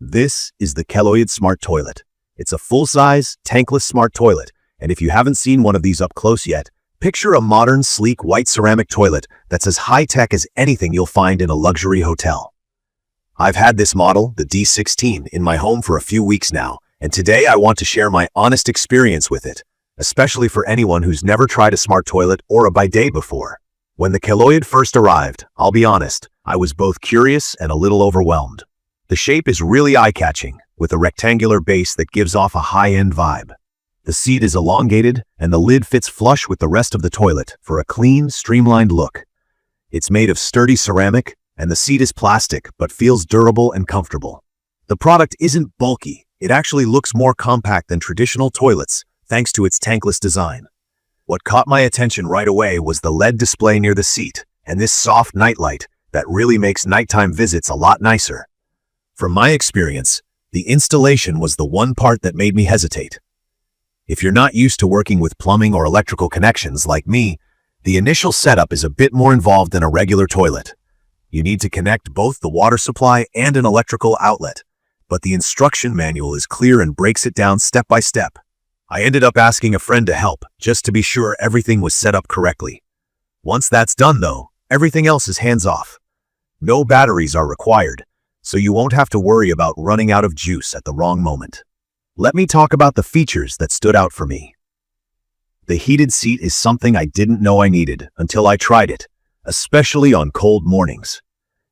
This is the Keloyid Smart Toilet. It's a full-size, tankless smart toilet, and if you haven't seen one of these up close yet, picture a modern, sleek, white ceramic toilet that's as high-tech as anything you'll find in a luxury hotel. I've had this model, the D16, in my home for a few weeks now, and today I want to share my honest experience with it, especially for anyone who's never tried a smart toilet or a bidet before. When the Keloyid first arrived, I'll be honest, I was both curious and a little overwhelmed. The shape is really eye-catching, with a rectangular base that gives off a high-end vibe. The seat is elongated, and the lid fits flush with the rest of the toilet for a clean, streamlined look. It's made of sturdy ceramic, and the seat is plastic but feels durable and comfortable. The product isn't bulky. It actually looks more compact than traditional toilets, thanks to its tankless design. What caught my attention right away was the LED display near the seat, and this soft nightlight that really makes nighttime visits a lot nicer. From my experience, the installation was the one part that made me hesitate. If you're not used to working with plumbing or electrical connections like me, the initial setup is a bit more involved than a regular toilet. You need to connect both the water supply and an electrical outlet, but the instruction manual is clear and breaks it down step by step. I ended up asking a friend to help, just to be sure everything was set up correctly. Once that's done though, everything else is hands-off. No batteries are required, so you won't have to worry about running out of juice at the wrong moment. Let me talk about the features that stood out for me. The heated seat is something I didn't know I needed until I tried it, especially on cold mornings.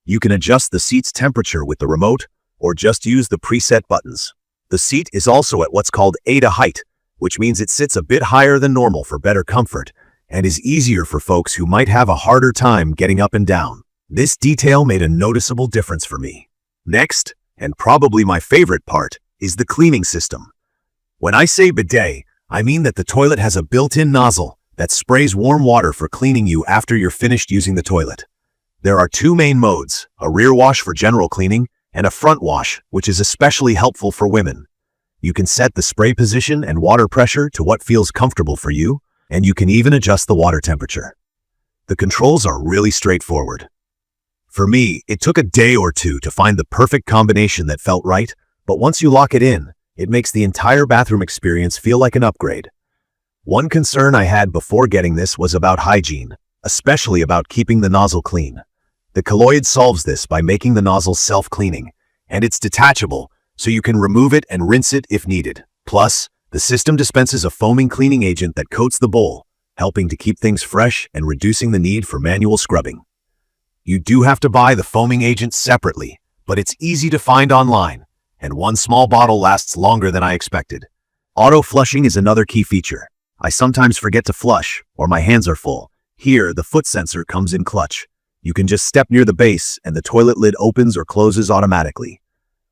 You can adjust the seat's temperature with the remote, or just use the preset buttons. The seat is also at what's called ADA height, which means it sits a bit higher than normal for better comfort, and is easier for folks who might have a harder time getting up and down. This detail made a noticeable difference for me. Next, and probably my favorite part, is the cleaning system. When I say bidet, I mean that the toilet has a built-in nozzle that sprays warm water for cleaning you after you're finished using the toilet. There are two main modes, a rear wash for general cleaning and a front wash, which is especially helpful for women. You can set the spray position and water pressure to what feels comfortable for you, and you can even adjust the water temperature. The controls are really straightforward. For me, it took a day or two to find the perfect combination that felt right, but once you lock it in, it makes the entire bathroom experience feel like an upgrade. One concern I had before getting this was about hygiene, especially about keeping the nozzle clean. The Keloyid solves this by making the nozzle self-cleaning, and it's detachable, so you can remove it and rinse it if needed. Plus, the system dispenses a foaming cleaning agent that coats the bowl, helping to keep things fresh and reducing the need for manual scrubbing. You do have to buy the foaming agent separately, but it's easy to find online, and one small bottle lasts longer than I expected. Auto flushing is another key feature. I sometimes forget to flush, or my hands are full. Here, the foot sensor comes in clutch. You can just step near the base, and the toilet lid opens or closes automatically.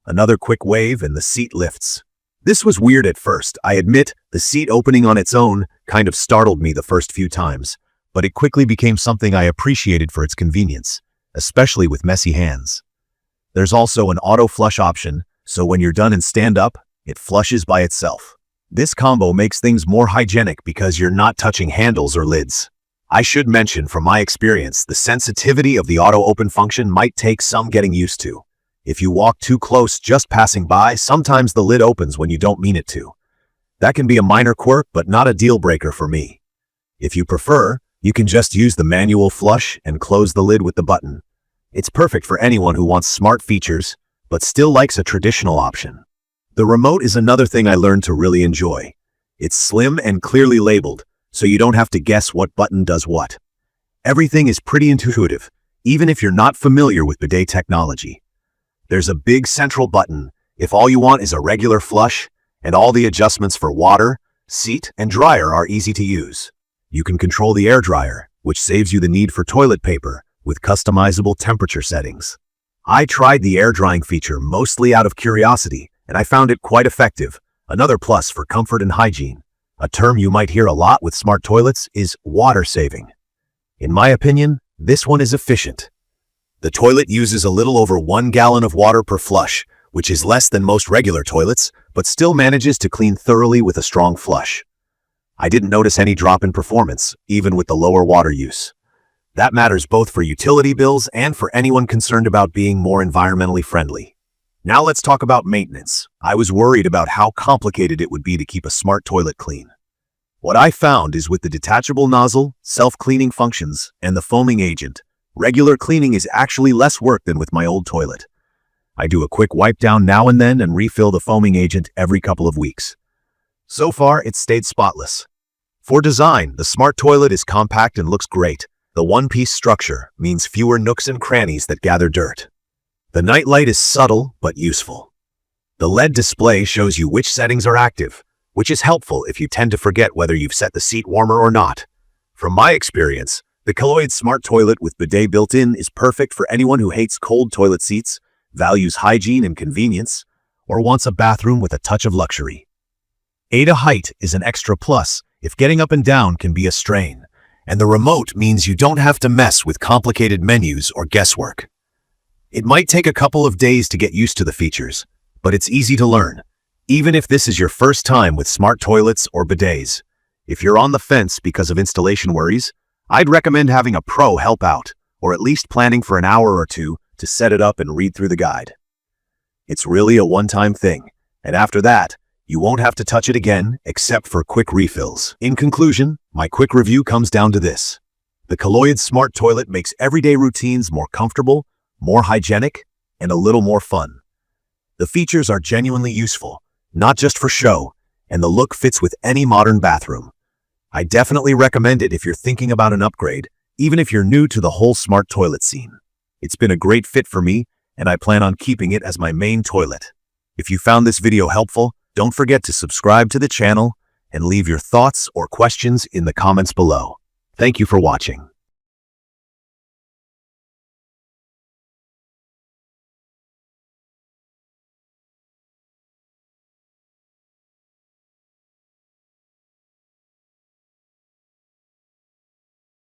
Another quick wave, and the seat lifts. This was weird at first. I admit, the seat opening on its own kind of startled me the first few times, but it quickly became something I appreciated for its convenience, especially with messy hands. There's also an auto flush option, so when you're done and stand up, it flushes by itself. This combo makes things more hygienic because you're not touching handles or lids. I should mention from my experience, the sensitivity of the auto open function might take some getting used to. If you walk too close just passing by, sometimes the lid opens when you don't mean it to. That can be a minor quirk, but not a deal breaker for me. If you prefer, you can just use the manual flush and close the lid with the button. It's perfect for anyone who wants smart features, but still likes a traditional option. The remote is another thing I learned to really enjoy. It's slim and clearly labeled, so you don't have to guess what button does what. Everything is pretty intuitive, even if you're not familiar with bidet technology. There's a big central button if all you want is a regular flush, and all the adjustments for water, seat, and dryer are easy to use. You can control the air dryer, which saves you the need for toilet paper, with customizable temperature settings. I tried the air drying feature mostly out of curiosity, and I found it quite effective. Another plus for comfort and hygiene. A term you might hear a lot with smart toilets is water saving. In my opinion, this one is efficient. The toilet uses a little over 1 gallon of water per flush, which is less than most regular toilets, but still manages to clean thoroughly with a strong flush. I didn't notice any drop in performance, even with the lower water use. That matters both for utility bills and for anyone concerned about being more environmentally friendly. Now let's talk about maintenance. I was worried about how complicated it would be to keep a smart toilet clean. What I found is with the detachable nozzle, self-cleaning functions, and the foaming agent, regular cleaning is actually less work than with my old toilet. I do a quick wipe down now and then and refill the foaming agent every couple of weeks. So far, it's stayed spotless. For design, the smart toilet is compact and looks great. The one-piece structure means fewer nooks and crannies that gather dirt. The night light is subtle but useful. The LED display shows you which settings are active, which is helpful if you tend to forget whether you've set the seat warmer or not. From my experience, the Keloyid Smart Toilet with bidet built in is perfect for anyone who hates cold toilet seats, values hygiene and convenience, or wants a bathroom with a touch of luxury. ADA height is an extra plus if getting up and down can be a strain, and the remote means you don't have to mess with complicated menus or guesswork. It might take a couple of days to get used to the features, but it's easy to learn, even if this is your first time with smart toilets or bidets. If you're on the fence because of installation worries, I'd recommend having a pro help out, or at least planning for an hour or two to set it up and read through the guide. It's really a one-time thing, and after that, you won't have to touch it again except for quick refills. In conclusion, my quick review comes down to this. The Keloyid Smart Toilet makes everyday routines more comfortable, more hygienic, and a little more fun. The features are genuinely useful, not just for show, and the look fits with any modern bathroom. I definitely recommend it if you're thinking about an upgrade, even if you're new to the whole smart toilet scene. It's been a great fit for me, and I plan on keeping it as my main toilet. If you found this video helpful, don't forget to subscribe to the channel and leave your thoughts or questions in the comments below. Thank you for watching.